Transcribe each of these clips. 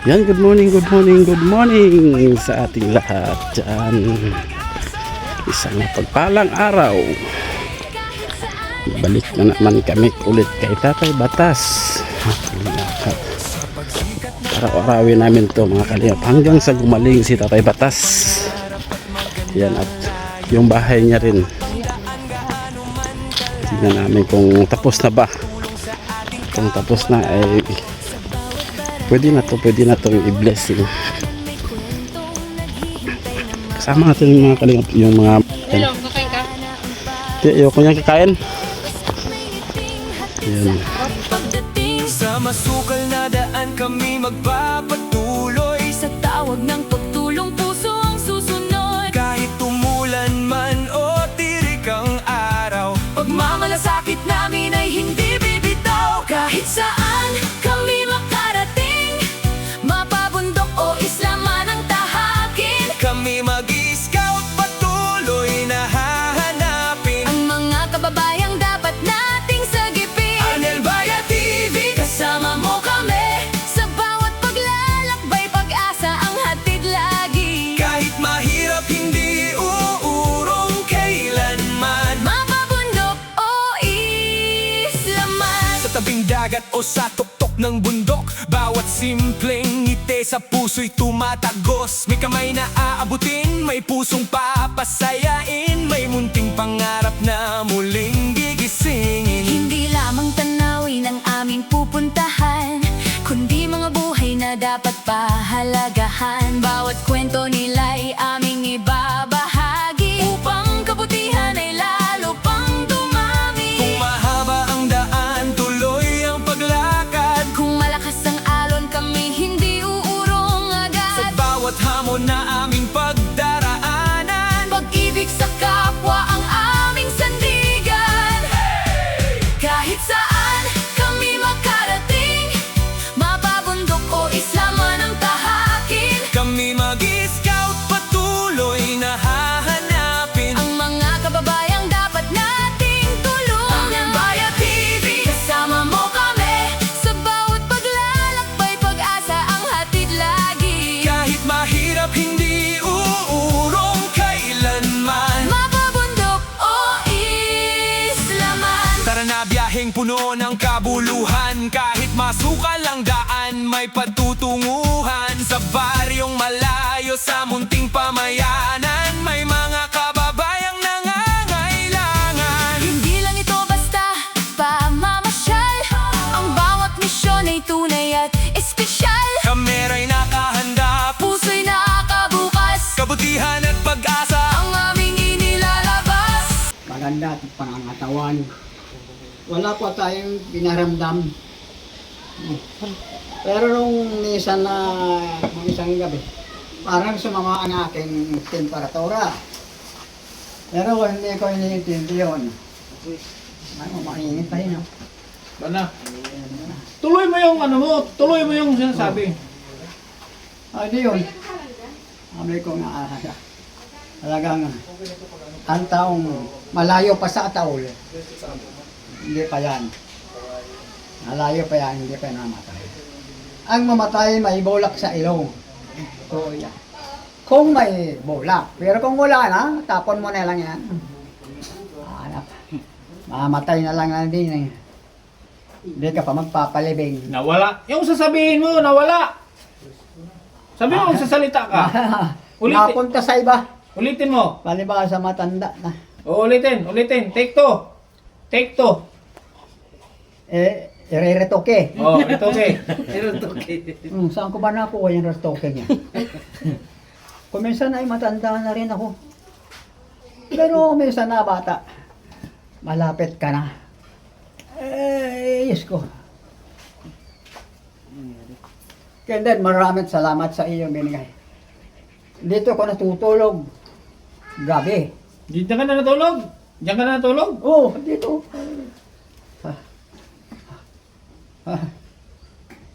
Yan, good morning, good morning, good morning sa ating lahat dyan. Isang pagpalang araw. Balik na naman kami ulit kay Tatay Batas. Araw-arawin namin to mga kalingap hanggang sa gumaling si Tatay Batas. Yan, at yung bahay niya rin. Tingnan namin kung tapos na ba. Kung tapos na ay pwede na to i-blessing. Kasama natin yung mga kalingap, yung mga Hello, kakain ka? ayoko niyang kakain. Yan. Sa masukal na daan kami magpapatuloy. Sa tawag ng pagtulong puso ang susunod. Kahit tumulan man o tirik ang araw, Pagmamalasakit namin ay hindi bibitaw. Kahit saan kami makarating, mapabundok o isla man ang tahakin, kami mag-i-scout patuloy na hahanapin ang mga kababayang dapat nating sagipin. Arnel Baya TV. Kasama mo kami sa bawat paglalakbay, pag-asa ang hatid lagi. Kahit mahirap hindi uurong kailanman. Mapabundok o isla man, Sa tabing dagat o sa tuktok ng bundok, bawat simpleng ngiti sa puso'y tumatagos. May kamay na aabutin, may pusong papasayain, may munting pangarap na muling gigisingin. hindi lamang tanawin ang aming pupuntahan, kundi mga buhay na dapat pahalagahan. Bawat kwento nila'y aming ibabahagi, upang kabutihan ay lalo pang dumami. Kung mahaba ang daan, tuloy ang paglakad. Kung malakas ang alon, kami hindi uurong Sa agad. bawat hamon na aming pagdaraanan, Pag-ibig sa kapwa ang aming sandigan. Kahit saan kami makarating, mapabundok o isla man ang tahakin, kami mag-i-scout patuloy na hahanapin ang mga kababayang dapat nating tulungan. Arnel Baya TV, kasama mo kami sa bawat paglalakbay, pag-asa ang hatid lagi. kahit mahirap hindi uurong kailanman. Mapabundok o isla man, Tara na, biyaheng puno ng kabuluhan. Kahit masukal ang daan, may patutunguhan. Sa baryong malayo, sa munting pamayanan, may mga kababayang nangangailangan. hindi lang ito basta pamamasyal, ang bawat misyon ay tunay at espesyal. Kamera'y nakahanda, Puso'y nakabukas, kabutihan at pag-asa. ang aming inilalabas. Maganda at pangangatawan. Wala pa tayong pinaramdam. Pero nung minsan nung isang gabi, parang sumama ang aking temperatura. Pero hindi ko iniintindi yun. Ano, mainit pa rin, no? Bana. Tuloy mo yung ano mo, tuloy mo yung sinasabi. Hindi yun. Sabi ko nga, talagang ang taong malayo pa sa taol. Hindi pa yan. Malayo pa yan, hindi pa namatay. Ang mamatay may bulak sa ilong. So, yan. Kung may bulak. Pero kung wala na, tapon mo na lang yan. Hanap. Mamatay na lang din. Hindi ka pa magpapalibing. Nawala. Yung sasabihin mo, nawala. Sabi mo, sasalita ka. Ulitin. Napunta sa iba. Ulitin mo. Palibasa matanda na. O, ulitin. Take two. Take two. Ireretoke. Oh, ito okay. Saan ko ba nakuha yung retoke niya? Kung minsan ay matanda na rin ako. Pero minsan na bata, malapit ka na. Yes ko. Kaya din, maraming salamat sa iyo binigay. Dito ko natutulog. Gabi. Diyan ka na natulog. Diyan ka na natulog. Oh, dito.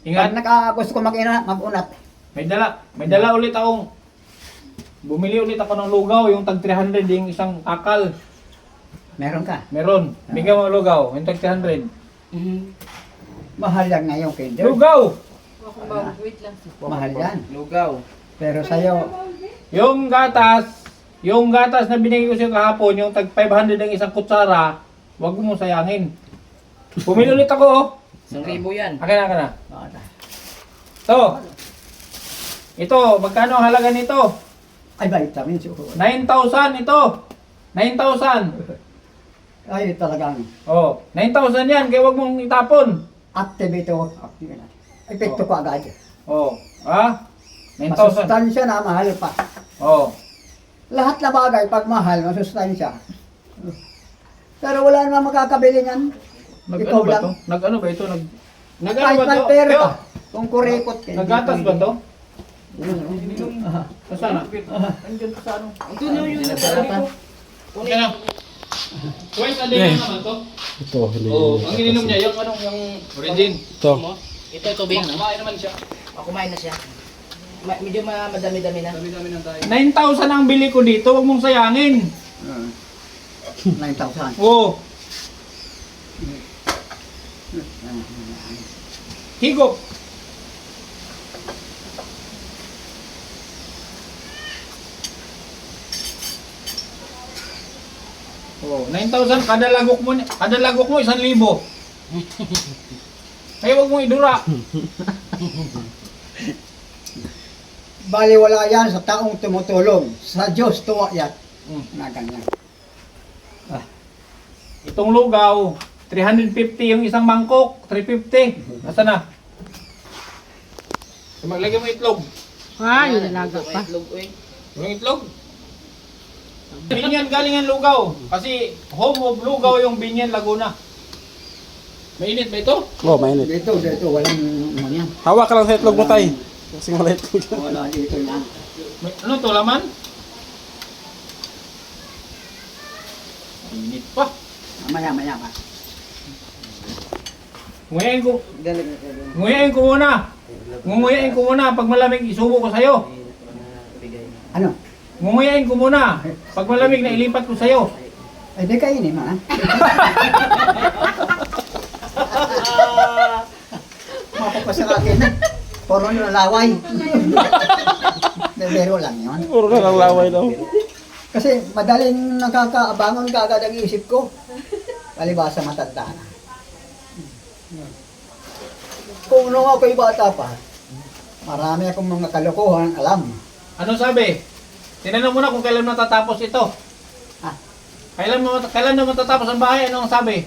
Ingat. Pag gusto ko mag-unat. May dala ulit akong bumili ulit ako ng lugaw, yung tag 300, yung isang akal. Meron ka? Meron. Bigyan mo ng lugaw, yung tag 300. Mahal yan ngayon, Kinder. Lugaw! Mahal yan. Lugaw. Pero sa'yo, Yung gatas na binigay ko sa'yo kahapon, yung tag 500 ang isang kutsara, wag mo sayangin. Bumili ulit ako, oh. 1,000 yan. Akin na. To. Ito, magkano ang halaga nito? ay vitamin siguro. 9,000 ito. 9,000. Ay talagang Oh, 9,000 yan, kaya wag mong itapon. active ito. Active na. Epekto ko agad. Oh, ha? 9,000. Masustansya na, mahal pa. Oh. Lahat na bagay, pag mahal, masustansya. Pero wala naman makakabili niyan. Nag-ano Ikaw ba lang. to? Nag-ano ba ito? Nag-ano Kahit ba to? may pera Yo, ka. Kung kurikot ka. naggatas ba to? Aha. Saan na? Andiyan pa sa ano? Ito na yung nasaratan. Okay na. Twice a day naman to? Ito, hindi. Oo, ang ininom niya, yung anong, yung origin. Ito. Ito, tubig na. Kumain naman siya. Kumain na siya. Medyo madami-dami na. 9,000 ang bili ko dito, wag mong sayangin. 9,000. Oo. Higop. Oh, 9,000 kada lagok mo, 1,000. Kaya wag mong idura. Bali wala yan sa taong tumutulong. Sa Diyos tuwa yan. Na ganyan. Itong lugaw, 350 yung isang mangkok, 350. Nasaan na? So, maglagay mo itlog. Yung itlog. Binyan galing ang lugaw. Kasi home of lugaw yung Binyan, Laguna. Mainit ba ito? Oh, mainit. Dito, walang ano yan. Hawak ka lang sa itlog mo, tay. Kasi maliit ko dyan. Wala dito yan. Ano to, laman? Mainit pa. Maya pa. Nguyain ko muna. Nguyain ko muna. Pag malamig, isubo ko sa'yo. Ano? Nguyain ko muna. Pag malamig, na ilipat ko sa'yo. Ay, di kainin mo, ha? Mapapasa ka akin. Puro nyo laway. Bero lang yun. Puro na lang laway daw. Kasi madaling nakakaabangon ka agad ang isip ko. Palibasa matanda na. Kung nung ako'y bata pa, marami akong mga kalokohan alam. Ano sabi? Tinanong mo na kung kailan matatapos ito. Ah. Kailan na matatapos ang bahay? Anong sabi?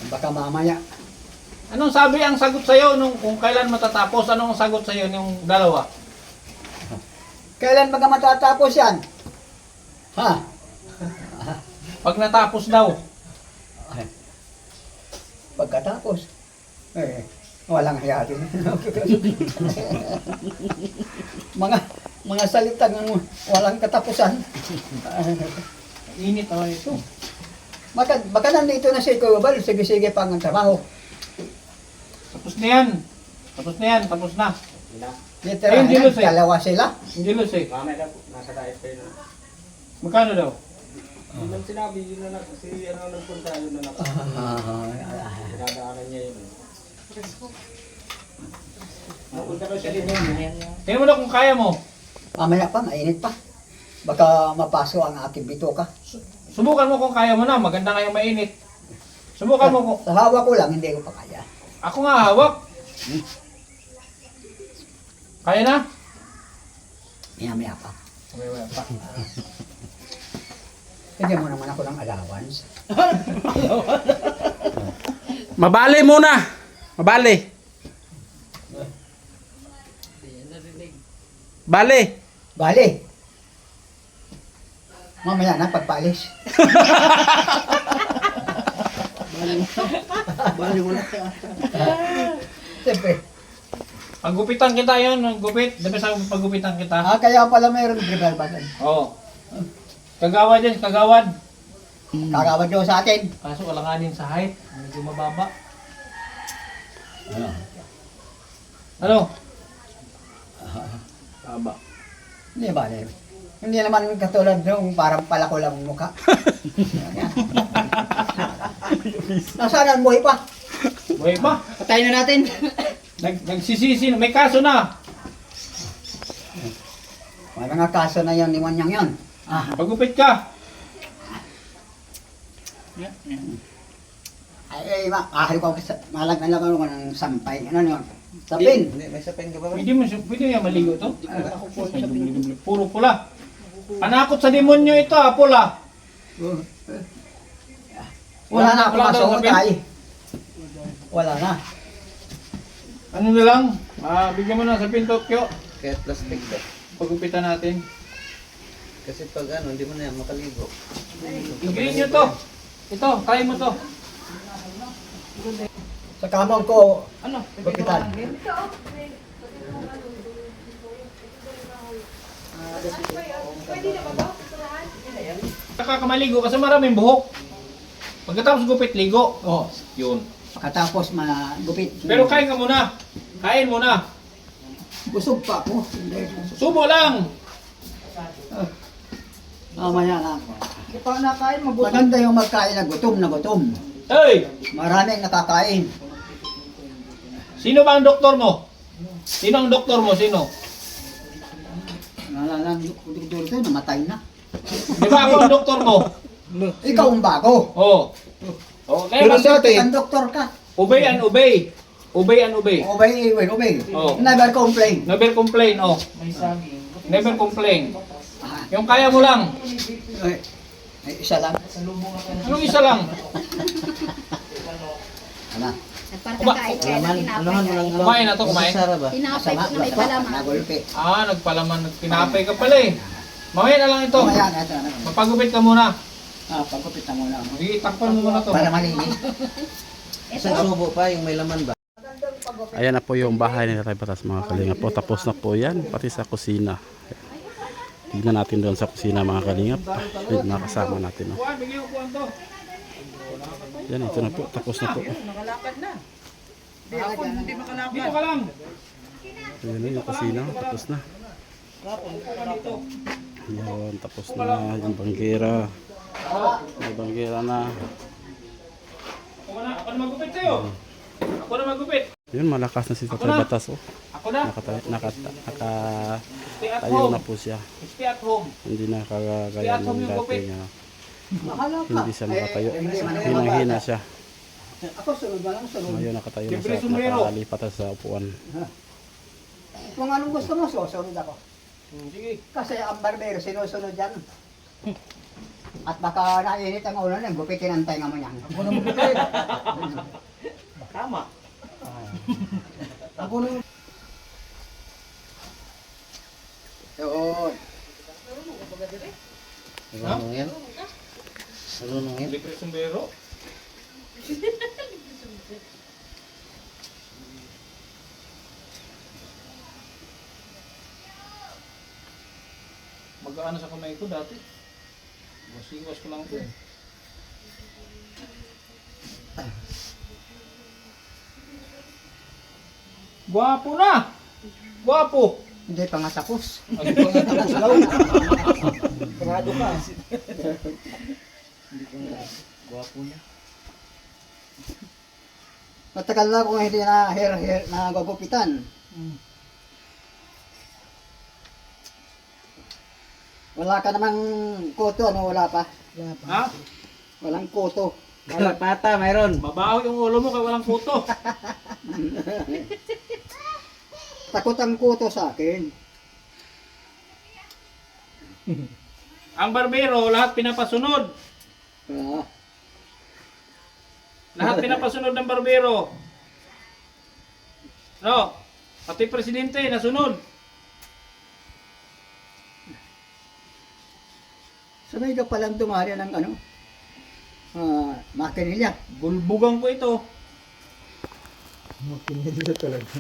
Baka mamaya. Anong sabi ang sagot sa'yo nung kung kailan matatapos? Anong sagot sa'yo ng dalawa? Kailan baga matatapos yan? Ha? Pag natapos daw. Pagkatapos. Walang hiya din. mga salitang walang katapusan. Init naman ito. Baka nandito na si Kuya Bal, sige-sige pang ang trabaho. Tapos na yan. Tapos na. Literal Ayun, Julius, eh. dalawa sila. Hindi Luz eh. Nasa diet kayo na. Magkano daw? Yun ang sinabi, yun na kasi ano nagpunta, yun na pinadaanan niya yun. Napunta ko siya din yun. Tingnan mo na kung kaya mo. Mamaya pa, mainit pa. Baka mapaso ang aking bituka. Subukan mo kung kaya mo na. Maganda ngayong mainit. Subukan mo kung... Sa hawak ko lang, hindi ko pa kaya. Ako nga hawak. Kaya na? Maya pa. Wala pa. Bigyan mo naman ako ng allowance. Mabali muna. Mabali. Bali. Bali. Mamaya na, pagpalis. Bali mo na. Siyempre. Paggupitan kita yun. Gupit. Dapat sa paggupitan kita. Kaya pala mayroon driver button. Oo. Kagawad yan. Kagawad. Kakawad daw sa atin. Kaso alanganin sa height. Medyo mababa. Ano? Taba. Hindi ba? Hindi naman katulad nung parang palako lang ang mukha. Nasaan ang buhay pa? Buhay pa. Patayin na natin. Nagsisisi, may kaso na. Wala nga kaso na yan ni Wanyang yan. Pagupit ka. Ay, ahal ko malag na lang ako ng sampay. Ano yun? Sapin. Pwede yan maligo to? Puro pula. Panakot sa demonyo ito pula. Wala na ako Wala daw, masuot Sapin? ay. Wala na. Ano na lang, bigyan mo na sa Tokyo. Kahit plastic ba? Pagupitan natin. Kasi pag ano, hindi mo na yan makaligo. I-green nyo to. Ito, try mo to. Sa kamang ko, gupitan. Nakakamaligo kasi maraming buhok. Pagkatapos gupit, ligo. Oh, Yun. pagkatapos magupit. Pero kain ka muna. Kain muna. Busog pa ako. Hindi. Subo lang. Mamaya na. Hindi pa nakain, maganda yung magkain na gutom. Hey! Maraming nakakain. Sino ba ang doktor mo? Sino ang doktor mo? Sino? Nalalang doktor ito, namatay na. Di ba ako ang doktor mo? Ikaw ang bago. Oo. Oh, kaya Pero mas, sa atin, Ang doktor ka. obey and obey. Obey and obey. Obey. Oh. Never complain. Never complain, oh. Never complain. Ah, Yung kaya mo lang. ay, isa lang. Anong isa lang? Ano? Nagparkakain kaya na anuhan mo lang. Kumain na to, kumain. Sara ba? Tinapay Masama. ko na may palaman. Nagulpi. Nagpalaman, nagpinapay ka pala eh. Mamaya na lang ito. Mamaya na ito. Mapagupit ka muna. Pagkupit na muna. Sige, takpan mo muna to. Para malinis. Isang subo pa, yung may laman ba? Ayan na po yung bahay ni Tatay Batas mga kalinga po. Tapos na po yan, pati sa kusina. Tignan natin doon sa kusina mga kalingap. Yung nakasama natin. No? Buwan, bigyan ko buwan to. Yan, ito na po. Tapos na po. Dito ka lang. Ayan na yung kusina. Tapos na. Yan, tapos na. Yung banggera. May banggera na. Ako na magupit sa'yo. Ako na magupit. Yun, malakas na si Tatay Batas. Oh. Ako na. Stay at Nakatayo home. na po siya. Stay at home. Hindi na kagaya ng dati. Mahala ka. Hindi siya nakatayo. Hindi man ako Hinang-hina siya. Ako sunod ba lang sunod. Ngayon nakatayo na Libre siya. sombrero. Nakalipat na sa upuan. Kung anong gusto mo, susunod ako. Sige. Kasi ang barbero, sinusunod yan. At baka nainit ang ulo na, gupitin ang tenga mo niyan. Ako na gupitin. Tama. Ako na. Yun. Marunong yan? Marunong yan? Libre sombrero. Mag-ano sa kamay ko dati. Iwas ko lang ito. Gwapo na! Gwapo! Hindi pa nga tapos. Ay, pa nga tapos daw. Sigurado ka. Gwapo niya. Matagal na kung hindi na hair na gugupitan. Wala ka namang koto, ano wala pa? Ha? Walang koto. Kalapata, mayroon. Mabaho yung ulo mo kaya walang puto. Takot ang koto sa akin. Ang barbero, lahat pinapasunod. Ah, Lahat pinapasunod ng barbero. No? Pati presidente, nasunod. sanay ka palang dumari ng ano? Makinilya. Bulbugan ko ito. Makinilya talaga.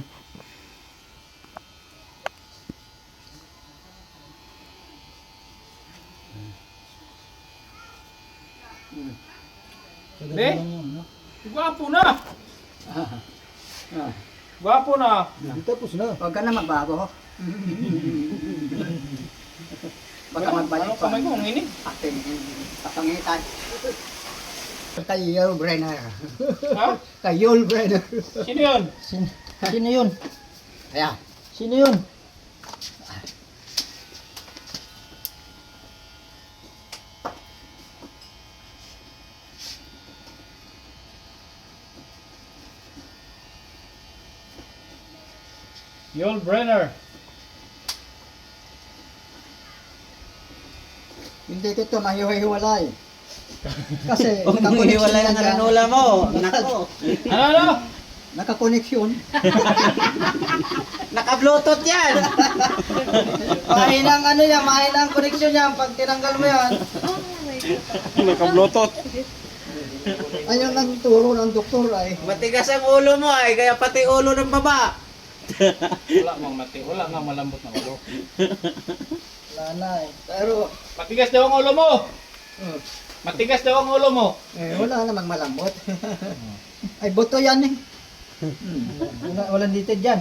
Hindi? Gwapo na. Ah, Gwapo na. tapos na. Huwag ka na magbago. Baka magbalik Ano pa. kamay ko, ang init. Ating kapangitan. Kay Yul Brenner. Ha? Kay Yul Brenner. Sino yun? Sino yun? Ayan. Sino yun? Yul Brenner. Hindi ko ito mahihiwalay. Kasi Hiwalay ang ranula mo. Nako. Ano? nakakoneksyon. Naka-bluetooth yan. Mahinang ano yan, mahinang connection yan. Pag tinanggal mo yan, Naka-bluetooth. Ayun ang turo ng doktor ay. Matigas ang ulo mo ay. Kaya pati ulo ng baba. Wala mang mati, wala nga malambot na ulo. Wala na eh. Pero Matigas daw ang ulo mo. Matigas daw ang ulo mo. wala namang malambot. Ay buto yan eh. Walang litid dyan.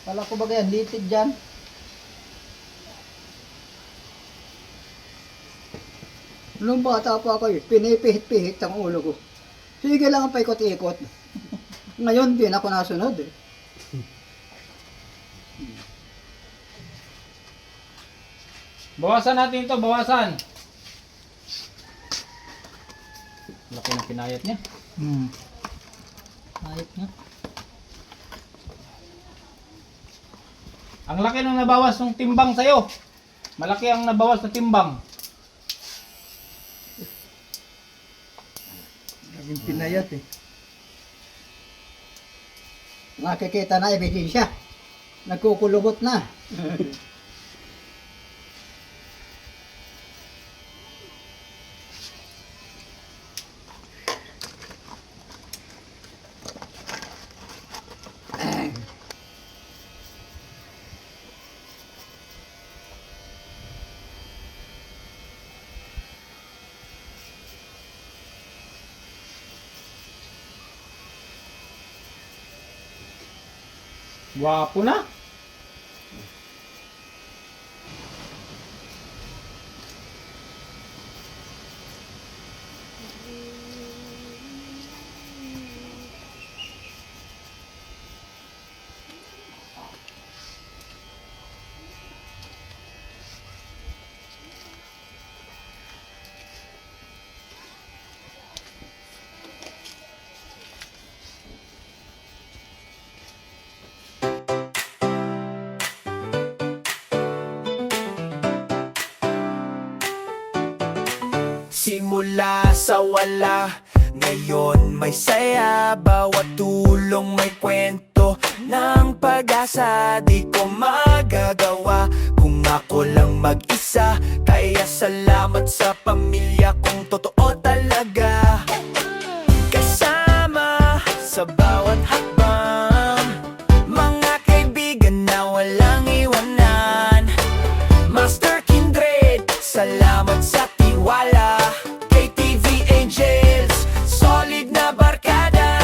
Kala ko ba yan, litid dyan? Nung bata pa ako pinipihit-pihit ang ulo ko. Sige lang ang paikot-ikot. Ngayon, di na ako nasunod eh. Bawasan natin ito, bawasan. Laki ng pinayat niya. Ayot nga. Ang laki ng nabawas ng timbang sa'yo. Malaki ang nabawas na timbang. Naging pinayat eh. Nakikita na ebidensya. Nagkukulubot na. Gwapo na. Simula sa wala, ngayon may saya. Bawat tulong may kwento ng pag-asa. Di ko magagawa kung ako lang mag-isa. Kaya salamat sa pamilya kong totoo talaga. Kasama sa bawat hakbang, mga kaibigan na walang iwanan. Master Kindred, salamat sa tiwala. KTV Angels, solid na barkada.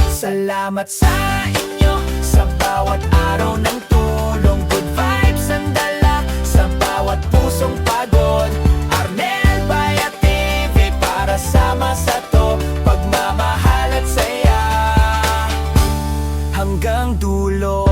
Salamat sa inyo sa bawat araw ng tulong. Good vibes ang dala sa bawat pusong pagod. Arnel Bayat TV para sama sa to. Pagmamahal at saya hanggang dulo.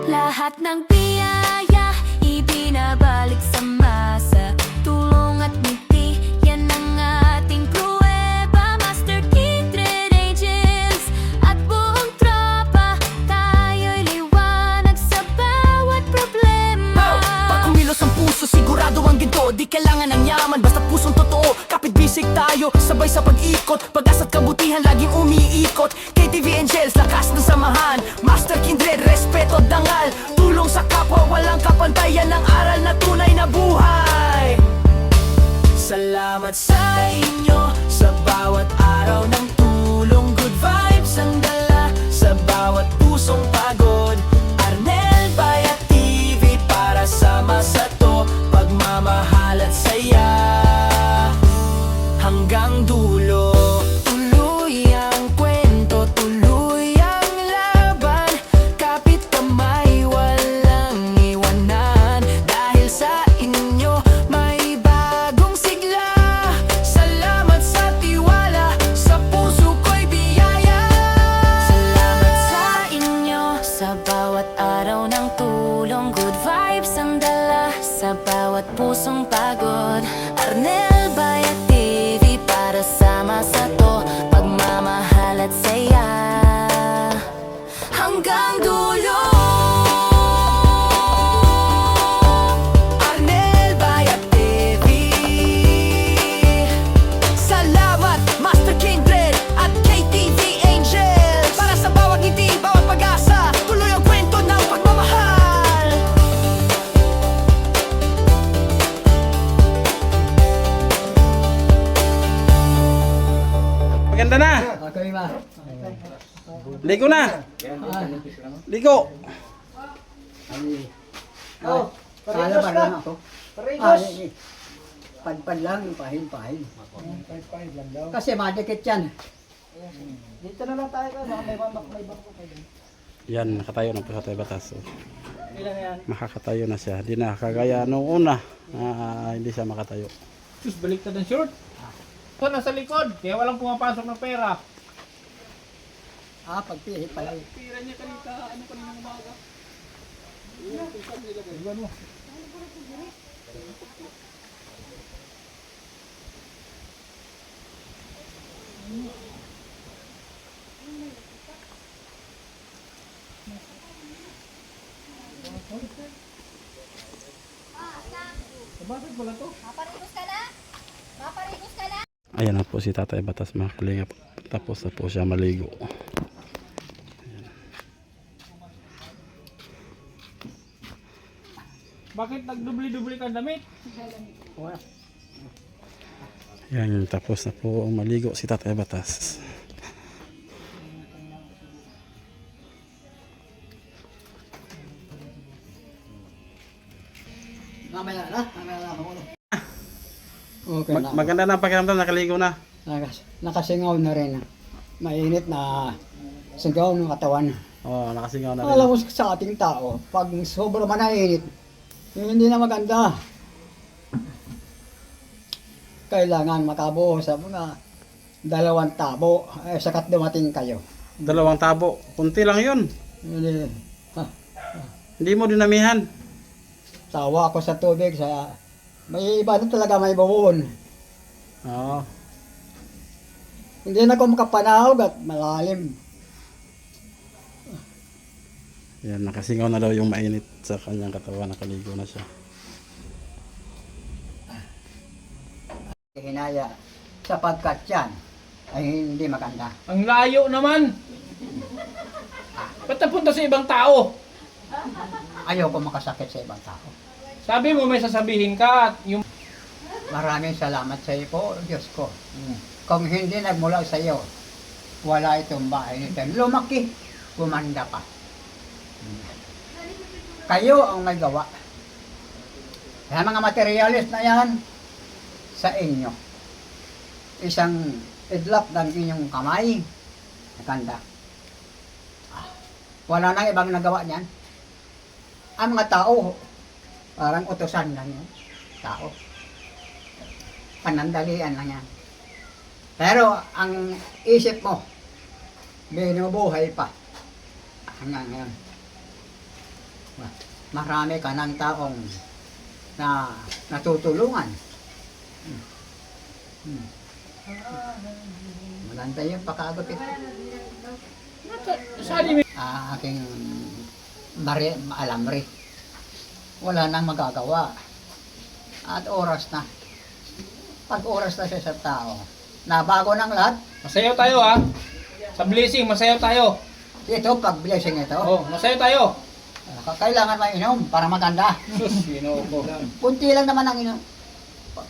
Lahat ng biyaya ibinabalik sa masa. Tulong at ngiti, yan ang ating pruweba. Master Kindred Angels at buong tropa, tayo'y liwanag sa bawat problema. Pag kumilos ang puso, sigurado ang ginto. Di kailangan ng yaman, basta pusong totoo. Kapit bisig tayo, sabay sa pag-ikot. Pag-asa't kabutihan, laging umiikot. KTV Angels, lakas ng samahan. Master Kindred, respeto, dangal. Tulong sa kapwa, walang kapantayan. Ng aral na tunay na buhay. Salamat sa inyo sa bawat araw ng tulong. Good vibes ang dala sa bawat pusong pagod. Arnel Bayat TV para sama sa to. Pagmamahal at saya hanggang dulo. Tuloy ang kwento, tuloy ang laban. Kapit kamay, walang iwanan. Dahil sa inyo may Maganda na. Okay ba? Ligo na. Ligo. Oh, kala ba lang ako? Padpad lang, pahin. Kasi madikit yan. Dito na lang tayo ka. Baka may bangko kayo. Yan, nakatayo na po sa tayo batas. So, Ilan yan? makakatayo na siya. Hindi na kagaya nung una. Hindi siya makatayo. Sus, baliktad ang short. Ito nasa likod, kaya walang pumapasok na pera. Pagpihit pala. Pira niya kanita, ano kanina umaga? Ayan na po si Tatay Batas mga kalingap. Tapos na po siya maligo. Bakit nagdubli-dubli kang damit? Yan, tapos na po maligo si Tatay Batas. Mamaya na ako. Okay na. Maganda na ang pakiramdam, nakaligo na. Nakasingaw na rin. Mainit na sigaw ng katawan. Oo, nakasingaw na rin. Alam mo sa ating tao, pag sobra man na init, hindi na maganda. Kailangan makabuo sa mga 2 tabo sakat dumating kayo. 2 tabo. Kunti lang yun. Hindi, Hindi mo dinamihan. tawa ako sa tubig sa may iba na talaga may buon. Oo. Hindi na ako makapanahog at malalim. Yan, nakasingaw na daw yung mainit sa kanyang katawan. Nakaligo na siya. Hinaya sapagkat yan ay hindi maganda. Ang layo naman. Ba't napunta sa ibang tao? Ayaw ko makasakit sa ibang tao. Sabi mo may sasabihin ka at yung Maraming salamat sa iyo po, Diyos ko. Kung hindi nagmula sa iyo, wala itong bahay nito. Lumaki, gumanda pa. Kayo ang may gawa. Kaya mga materialis na yan, sa inyo. Isang idlap ng inyong kamay, nakanda. Wala nang ibang nagawa niyan. Ang mga tao, parang utusan lang yan. Tao. Panandalian lang yan. Pero ang isip mo, binubuhay pa. Hanggang ngayon. Marami ka ng taong na natutulungan. Maganda yung pakagot ito. sali mo. Aking alamri. Wala nang magagawa. At oras na. Pag oras na siya sa tao, nabago ng lahat. Masayaw tayo ha. Sa blessing, masayaw tayo. Ito, pag blessing ito, Oh, masayaw tayo. kailangan mainom para maganda. Sus, ginoo ko. Kunti lang naman ang inom.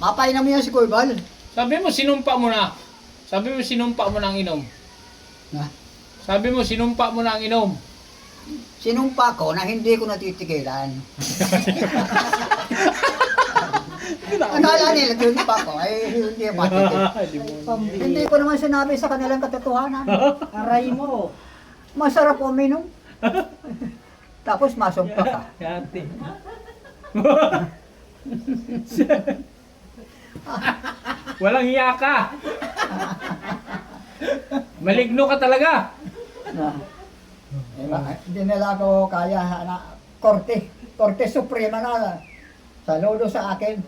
Mapainom mo yan si Kuy Bal. Sabi mo sinumpa mo na. Sabi mo sinumpa mo na ang inom. Na, Sabi mo sinumpa mo na ang inom. sinumpa ko na hindi ko natitigilan. Akala nila sinumpa ko ay hindi matitigil. Hindi ko naman sinabi sa kanilang katotohanan. Aray mo. Masarap uminom. Tapos masumpa ka. Yati. Walang hiya ka. Maligno ka talaga. Na, hindi nila ako kaya na Korte Suprema na saludo sa akin.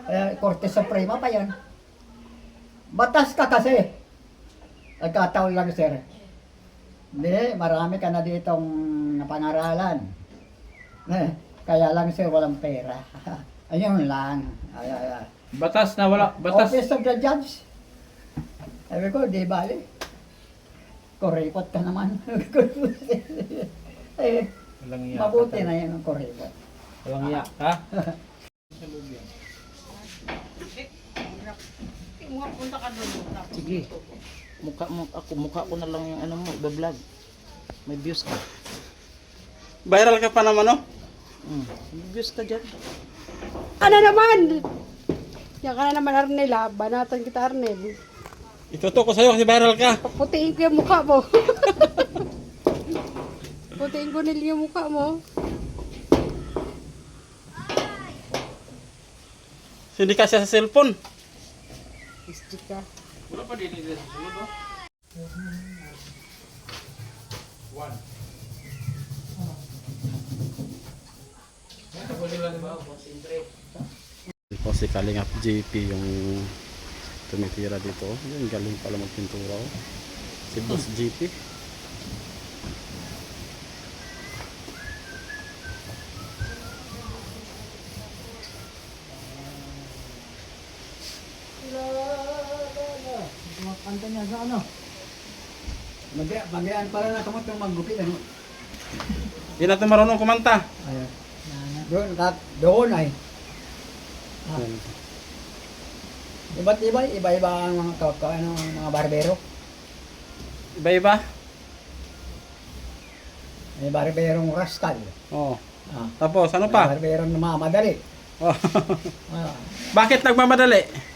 Kaya Korte Suprema pa yan. Batas ka kasi. Nagkataon lang, sir. Hindi, marami ka na ditong napangaralan. Kaya lang, sir, walang pera. Ayun lang. Ay. Batas na wala. Batas. Office of the Judge. Sabi ko, di bali. Kuripot ka naman. Eh, Walang hiya. mabuti na yun ang kuripot. Walang hiya. Ha? Sige. Mukha ko na lang yung ano mo, i-vlog. May views ka. Viral ka pa naman, no? May views ka dyan. Ano naman? Yan ka na naman, Arnel, ha? Banatan kita, Arnel. Ituto ko sa'yo kasi viral ka. Putiin ko yung mukha mo. Putiin ko nila yung mukha mo. Hindi ka siya sa cellphone. Istika. Ito po si Kalingap JP yung tumitira dito. Yung galing pala magpintura. Oh. Si Boss JP. Kanta niya sa ano? Magyaan para na kamot yung maggupit. Ano? Hindi natin marunong kumanta. Ayun. Doon ay. Yan. Iba-iba ang mga barbero. Iba-iba. May barberong rascal. Oh. Ah. Tapos ano May pa? barberong namamadali. Oh. Ah. Bakit nagmamadali?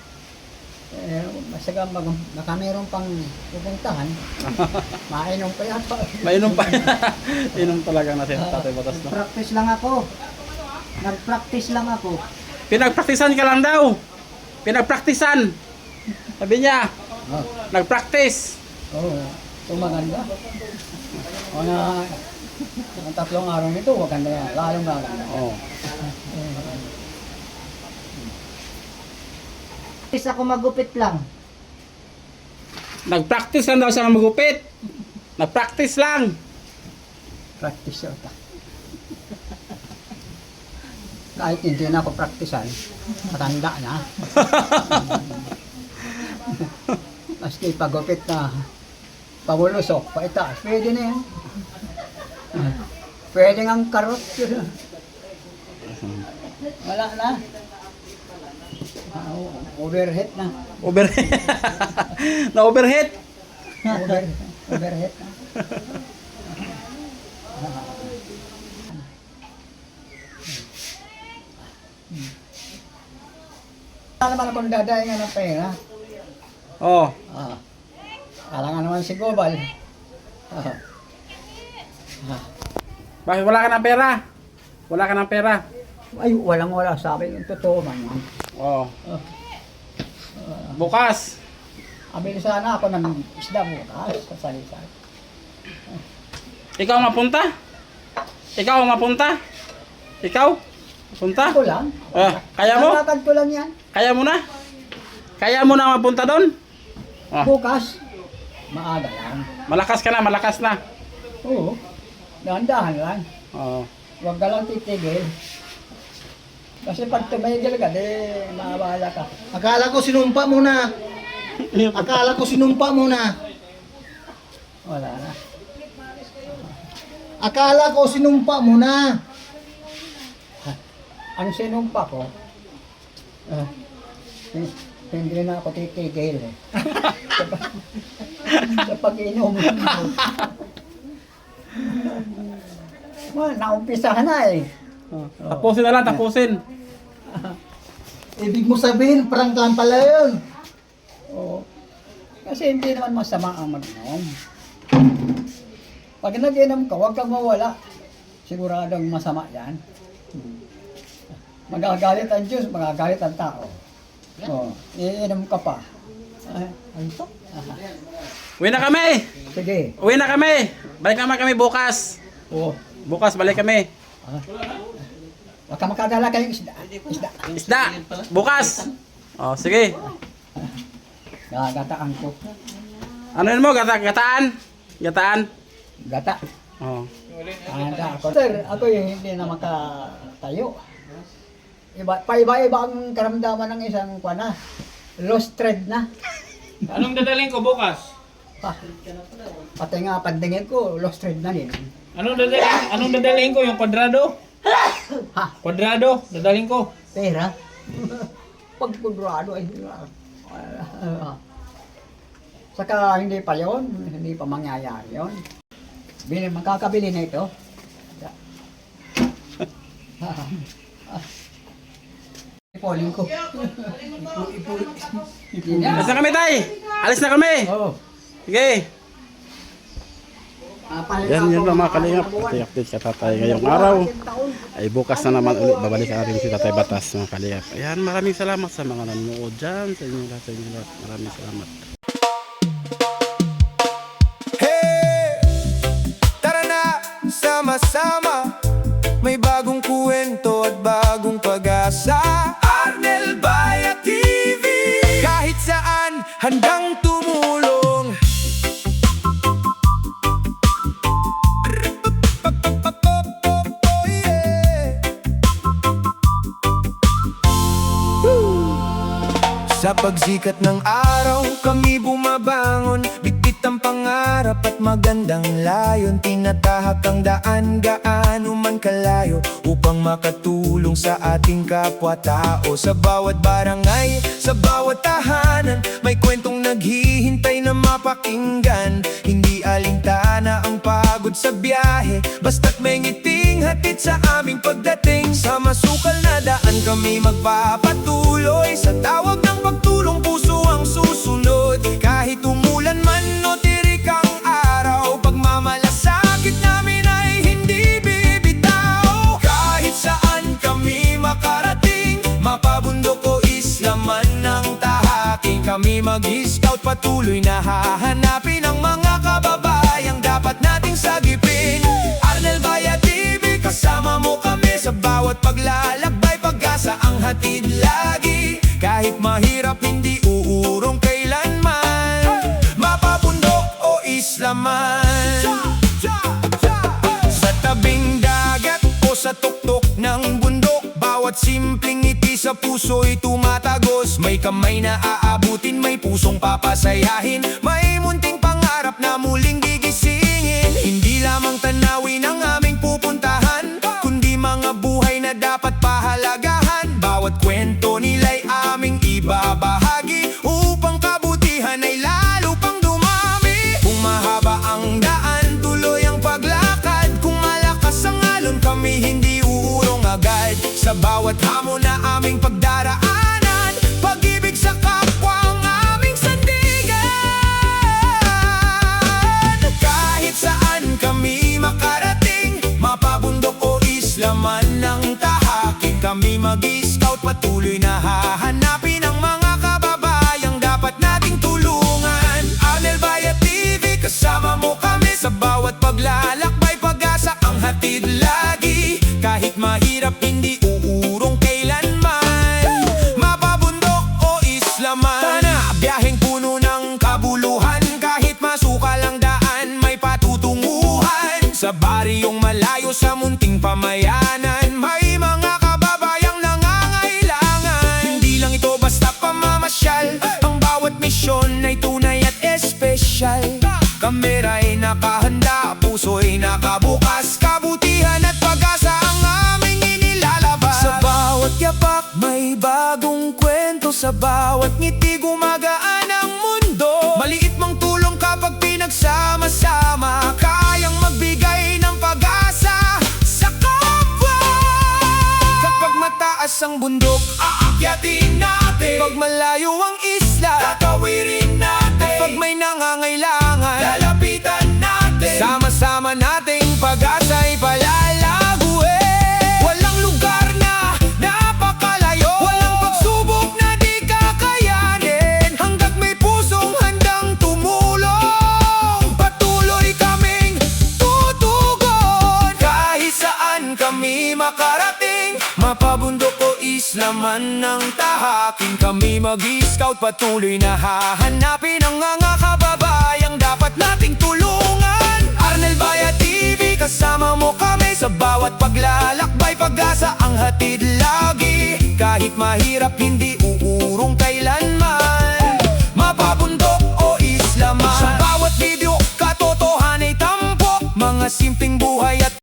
Masaga nakameron pang pupuntahan. Mainom pa yata. Mainom pa. Inom talaga natin Tatay Batas, no? Practice lang ako. Nag-practice lang ako. Pinagpraktisan ka lang daw. Pinagpraktisan. Sabi niya, Oh. nagpractice. Oo. Ito maganda. O na, ang 3 araw nito, maganda yan. Lalong maganda. Oh. Practice ako magupit lang. Nagpractice lang daw siya magupit. Nagpractice lang. Practice yata. Kahit hindi na ako praktisan, matanda na. Maski pagupit na pabulusok, paitaas, pwede na yan. Pwede nga ang karot yun. Wala na. Overhead na. Overhead. Na overhead. Overhead na. Wala naman akong dadahingan ng pera. Oh. Kala nga naman si Gobal. Ah. Bakit wala ka ng pera? Wala ka ng pera. Ay, walang-wala. Sabi yung totoo man. Oh. Bukas. Abili sana ako ng isda bukas sa salisan. Ikaw mapunta? Ikaw mapunta? Ikaw? Punta? Ako lang. Kaya mo? Lalakad ko lang yan. Kaya mo na? Kaya mo na mapunta doon? Ah. Bukas. Maaga lang. Malakas ka na, malakas na. Oo. Dahan-dahan lang. Oh. Huwag ka lang titigil. Kasi pag tumigil ka, di mabahala ka. Akala ko sinumpa mo na. Akala ko sinumpa mo na. Wala na. Akala ko sinumpa mo na. Ang sinumpa ko, hindi na ako titigil. Sa pag-inom. Well, naumpisahan na eh. Tapusin na lang, tapusin. Ibig mo sabihin, prank lang pala yun. Oo. Kasi hindi naman masama ang mag-inom. Pag nag-inom ka, huwag kang mawala. Siguradong masama yan. Magagalit ang Diyos, magagalit ang tao. Oo. Iinom ka pa. Ano to? Uwi na kami! Sige. Uwi na kami! Balik naman kami bukas. Oo. Bukas balik kami. Huwag ka makadala kayong isda. Isda. Isda! Bukas! Oh, sige. Gagataan ko. Ano yun mo? Gataan? Gataan? Gata. Oh. Handa ako. Sir, ako yung hindi na makatayo. Paiba-iba ang karamdaman ng isang kwana. Lost thread na. Anong dadalhin ko bukas? Pati nga pandingin ko, lost thread na din. Anong dadalhin ko? Yung kwadrado? Ha? Kwadrado, dadalhin ko. Pera? Pag kudrado ay Saka hindi pa yon, hindi pa mangyayari yon. Magkakabili na ito. Ipolin ko. Alis na kami, tay! Alis na kami! Oo. Sige! Yan yun lang mga kalingap. Update ka tatay ngayong araw. Ay bukas na naman ulit. Babalik natin si Tatay Batas mga kalingap. Ayan, maraming salamat sa mga nanonood dyan. Sa inyo lahat, sa inyo lahat. Maraming salamat. Hey! Tara na, sama-sama. May bagong kwento at bagong pag-asa. Arnel Baya TV. Kahit saan, handang tumulong. Sa pagsikat ng araw, kami bumabangon. Bitbit ang pangarap at magandang layon. Tinatahak ang daan, gaano man kalayo, upang makatulong sa ating kapwa-tao. Sa bawat barangay, sa bawat tahanan, may kwentong naghihintay na mapakinggan. Hindi alintana ang pagod sa biyahe, basta't may ngiting hatid sa aming pagdating. Sa masukal na daan kami magpapatuloy, sa tawag ng pagtulong puso ang susunod. Kahit umulan man o tirik ang araw, pagmamalasakit namin ay hindi bibitaw. Kahit saan kami makarating, mapabundok o isla man ng tahaking, kami mag-scout patuloy na hahanapin ang mga kababayang dapat nating sagipin. Arnel Baya TV, kasama mo kami sa bawat paglalakbay, pag-asa ang hatid lagi. Kahit mahirap hindi uurong kailanman, mapabundok o isla man. Sa tabing dagat o sa tuktok ng bundok, bawat simpleng ngiti sa puso'y tumatagos. May kamay na aabutin, may pusong papasayahin, may munting pangarap na muling gigisingin. Hindi lamang tanawin ang aming pupuntahan, kundi mga buhay na dapat pahalagahan. Bawat kwento nila'y aming ibabahagi, upang kabutihan ay lalo pang dumami. Kung mahaba ang daan, tuloy ang paglakad. Kung malakas ang alon, kami hindi uurong agad. Sa bawat hamon na aming pagdaraanan, pag-ibig sa kapwa ang aming sandigan. Kahit saan kami makarating, mapabundok o isla man ng tahaking, kami mag-scout patuloy na hahanapin ang mga kababayang dapat nating tulungan. Arnel Baya TV, kasama mo kami sa bawat paglalakbay, pag-asa ang hatid lagi. Kahit mahirap hindi uurong kailanman, mapabundok o isla man. Tana, biyaheng puno ng kabuluhan, kahit masukal ang daan, may patutunguhan. Sa baryong malayo, sa munting pamayanan, may mga kababayang nangangailangan. Hindi lang ito basta pamamasyal, ang bawat misyon ay tunay at espesyal. Kamera'y nakahanda, puso'y nakabukas, kabutihan at pag-asa ang aming inilalabas. Sa bawat yapak may bagong kwento, sa bawat ngiti gumagaan ang mundo. Maliit mang tulong kapag pinagsama-sama, kayang magbigay ng pag-asa sa kapwa. Kapag mataas ang bundok, aakyatin natin. Pag malayo ang isla, tatawirin natin. Pag may nangangailangan, lalapitan natin. Sama-sama nating pag-asa'y palalaguin. Walang lugar na napakalayo, walang pagsubok na di kakayanin. Hanggat may pusong handang tumulong, patuloy kaming tutugon. Kahit saan kami makarating, mapabundok o isla man ng tahaking, kami mag-scout patuloy na hahanapin ang mga kababayang dapat nating tulungan. Arnel Baya TV, kasama mo kami sa bawat paglalakbay, pag-asa ang hatid lagi. Kahit mahirap hindi